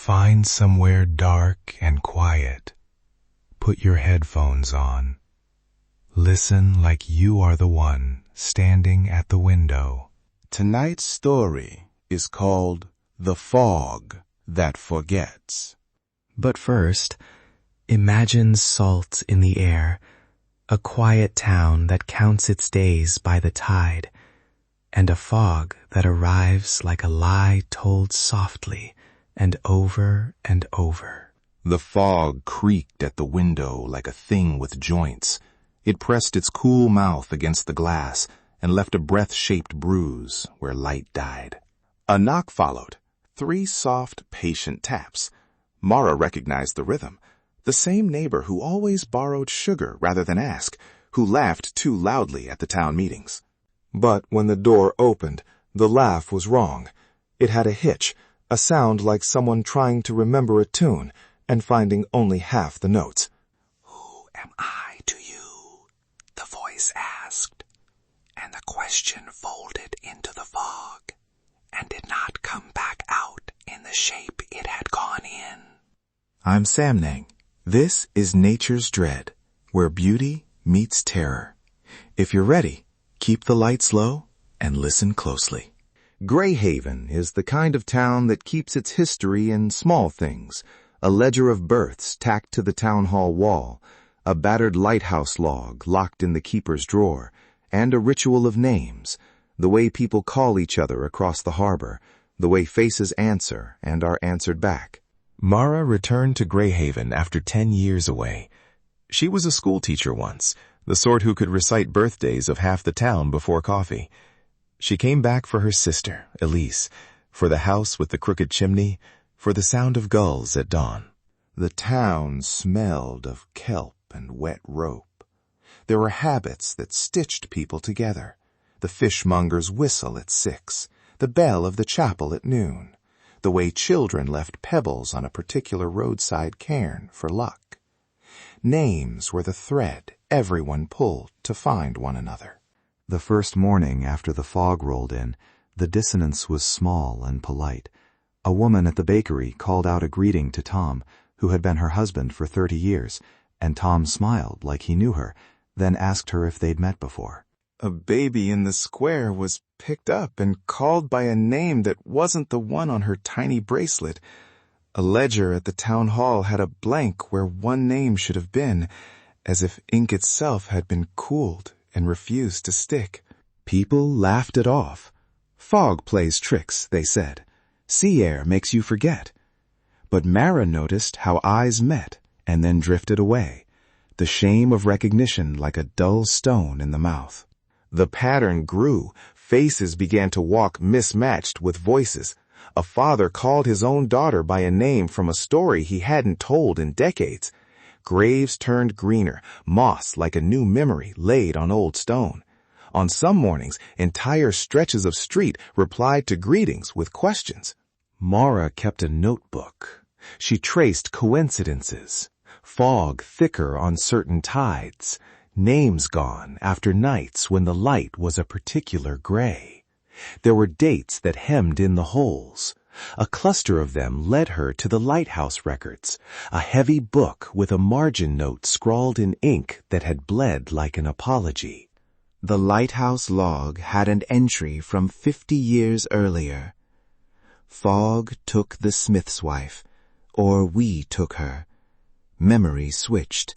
Find somewhere dark and quiet. Put your headphones on. Listen like you are the one standing at the window. Tonight's story is called The Fog That Forgets. But first, imagine salt in the air, a quiet town that counts its days by the tide, and a fog that arrives like a lie told softly and over and over. The fog creaked at the window like a thing with joints. It pressed its cool mouth against the glass and left a breath-shaped bruise where light died. A knock followed. 3 soft, patient taps. Mara recognized the rhythm. The same neighbor who always borrowed sugar rather than ask, who laughed too loudly at the town meetings. But when the door opened, the laugh was wrong. It had a hitch, a sound like someone trying to remember a tune and finding only half the notes. "Who am I to you?" the voice asked, and the question folded into the fog and did not come back out in the shape it had gone in. I'm Samnang. This is Nature's Dread, where beauty meets terror. If you're ready, keep the lights low and listen closely. Greyhaven is the kind of town that keeps its history in small things, a ledger of births tacked to the town hall wall, a battered lighthouse log locked in the keeper's drawer, and a ritual of names, the way people call each other across the harbor, the way faces answer and are answered back. Mara returned to Greyhaven after 10 years away. She was a schoolteacher once, the sort who could recite birthdays of half the town before coffee. She came back for her sister, Elise, for the house with the crooked chimney, for the sound of gulls at dawn. The town smelled of kelp and wet rope. There were habits that stitched people together. The fishmonger's whistle at 6, the bell of the chapel at noon, the way children left pebbles on a particular roadside cairn for luck. Names were the thread everyone pulled to find one another. The first morning after the fog rolled in, the dissonance was small and polite. A woman at the bakery called out a greeting to Tom, who had been her husband for 30 years, and Tom smiled like he knew her, then asked her if they'd met before. A baby in the square was picked up and called by a name that wasn't the one on her tiny bracelet. A ledger at the town hall had a blank where one name should have been, as if ink itself had been cooled and refused to stick. People laughed it off. Fog plays tricks, they said. Sea air makes you forget. But Mara noticed how eyes met and then drifted away, the shame of recognition like a dull stone in the mouth. The pattern grew. Faces began to walk mismatched with voices. A father called his own daughter by a name from a story he hadn't told in decades. Graves turned greener, moss like a new memory laid on old stone. On some mornings, entire stretches of street replied to greetings with questions. Mara kept a notebook. She traced coincidences. Fog thicker on certain tides. Names gone after nights when the light was a particular gray. There were dates that hemmed in the holes. A cluster of them led her to the lighthouse records, a heavy book with a margin note scrawled in ink that had bled like an apology. The lighthouse log had an entry from 50 years earlier. Fog took the smith's wife, or we took her. Memory switched.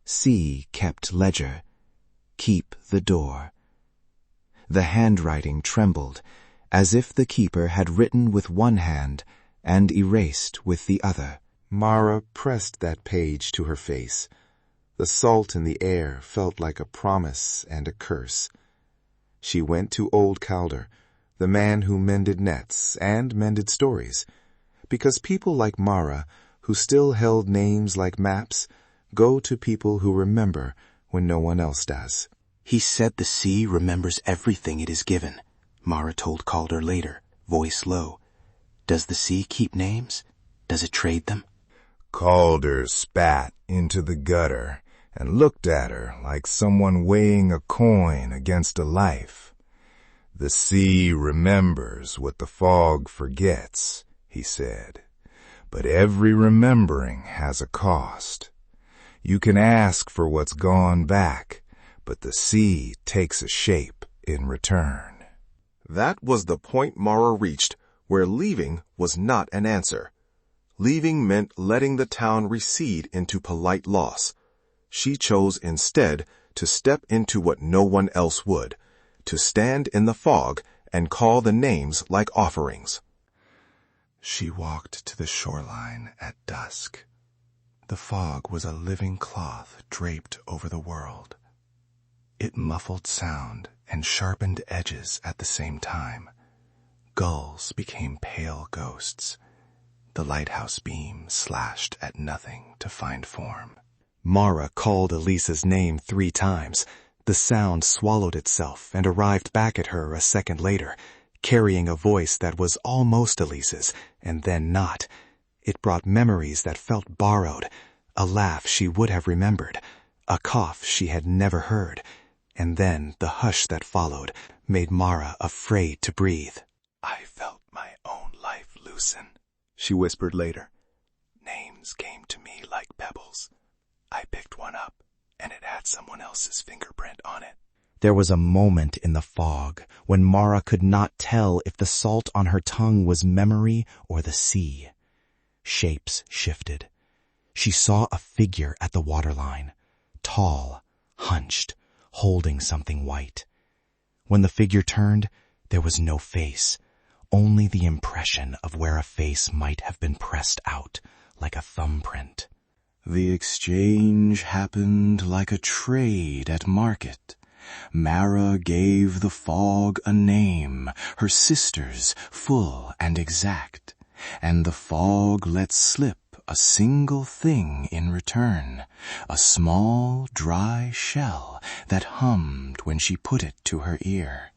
Sea kept ledger. Keep the door. The handwriting trembled, as if the keeper had written with one hand and erased with the other. Mara pressed that page to her face. The salt in the air felt like a promise and a curse. She went to old Calder, the man who mended nets and mended stories, because people like Mara, who still held names like maps, go to people who remember when no one else does. "He said the sea remembers everything it is given," Mara told Calder later, voice low. "Does the sea keep names? Does it trade them?" Calder spat into the gutter and looked at her like someone weighing a coin against a life. "The sea remembers what the fog forgets," he said. but every remembering has a cost. You can ask for what's gone back, but the sea takes a shape in return. That was the point Mara reached, where leaving was not an answer. Leaving meant letting the town recede into polite loss. She chose instead to step into what no one else would, to stand in the fog and call the names like offerings. She walked to the shoreline at dusk. The fog was a living cloth draped over the world. It muffled sound and sharpened edges at the same time. Gulls became pale ghosts. The lighthouse beam slashed at nothing to find form. Mara called Elise's name 3 times. The sound swallowed itself and arrived back at her a second later, carrying a voice that was almost Elise's, and then not. It brought memories that felt borrowed, a laugh she would have remembered, a cough she had never heard, and then the hush that followed made Mara afraid to breathe. I felt my own life loosen, she whispered later. Names came to me like pebbles. I picked one up, and it had someone else's fingerprint on it. There was a moment in the fog when Mara could not tell if the salt on her tongue was memory or the sea. Shapes shifted. She saw a figure at the waterline, tall, hunched, holding something white. When the figure turned, there was no face, only the impression of where a face might have been pressed out, like a thumbprint. The exchange happened like a trade at market. Mara gave the fog a name, her sister's, full and exact, and the fog let slip a single thing in return, a small dry shell that hummed when she put it to her ear.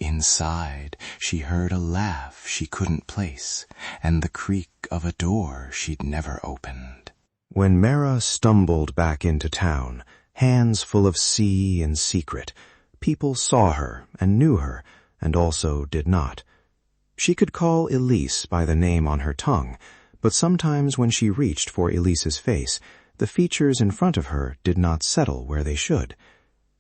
Inside, she heard a laugh she couldn't place, and the creak of a door she'd never opened. When Mara stumbled back into town, hands full of sea and secret, people saw her and knew her, and also did not. She could call Elise by the name on her tongue, but sometimes when she reached for Elise's face, the features in front of her did not settle where they should.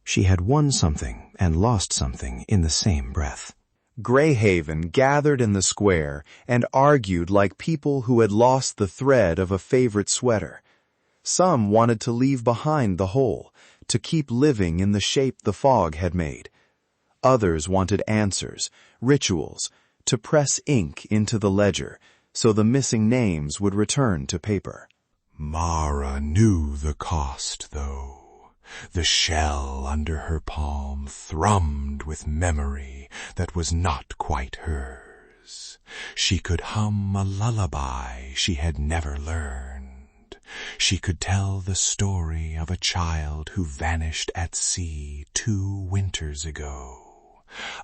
She had won something and lost something in the same breath. Greyhaven gathered in the square and argued like people who had lost the thread of a favorite sweater. Some wanted to leave behind the whole, to keep living in the shape the fog had made. Others wanted answers, rituals, to press ink into the ledger so the missing names would return to paper. Mara knew the cost, though. The shell under her palm thrummed with memory that was not quite hers. She could hum a lullaby she had never learned. She could tell the story of a child who vanished at sea 2 winters ago.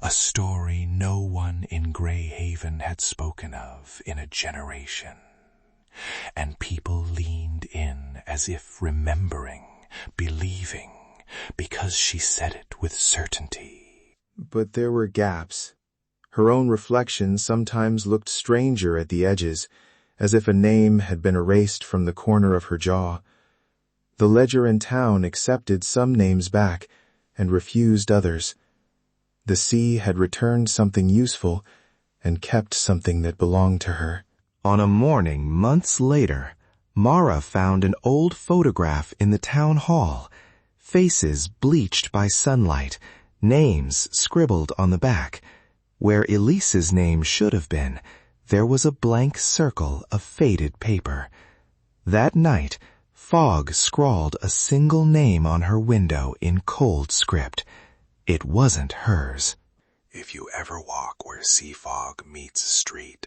A story no one in Greyhaven had spoken of in a generation. And people leaned in as if remembering, believing, because she said it with certainty. But there were gaps. Her own reflection sometimes looked stranger at the edges, as if a name had been erased from the corner of her jaw. The ledger in town accepted some names back and refused others. The sea had returned something useful and kept something that belonged to her. On a morning months later, Mara found an old photograph in the town hall, faces bleached by sunlight, names scribbled on the back. Where Elise's name should have been, there was a blank circle of faded paper. That night, fog scrawled a single name on her window in cold script. It wasn't hers. If you ever walk where sea fog meets street,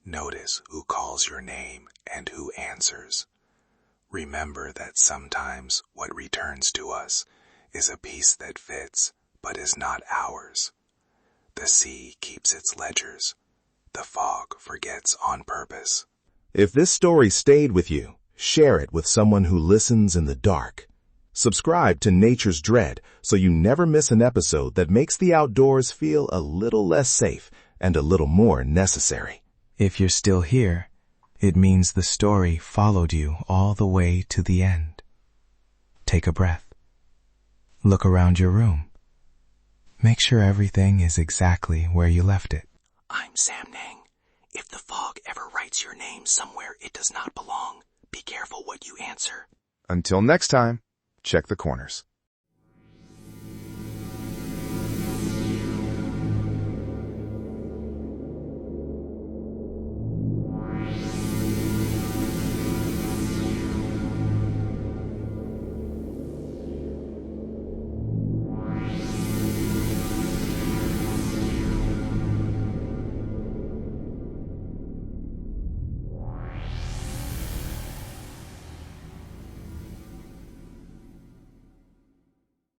notice who calls your name and who answers. Remember that sometimes what returns to us is a piece that fits but is not ours. The sea keeps its ledgers. The fog forgets on purpose. If this story stayed with you, share it with someone who listens in the dark. Subscribe to Nature's Dread so you never miss an episode that makes the outdoors feel a little less safe and a little more necessary. If you're still here, It means the story followed you all the way to the end. Take a breath. Look around your room. Make sure everything is exactly where you left it. I'm Samnang. If the fog ever writes your name somewhere it does not belong, be careful what you answer. Until next time, check the corners.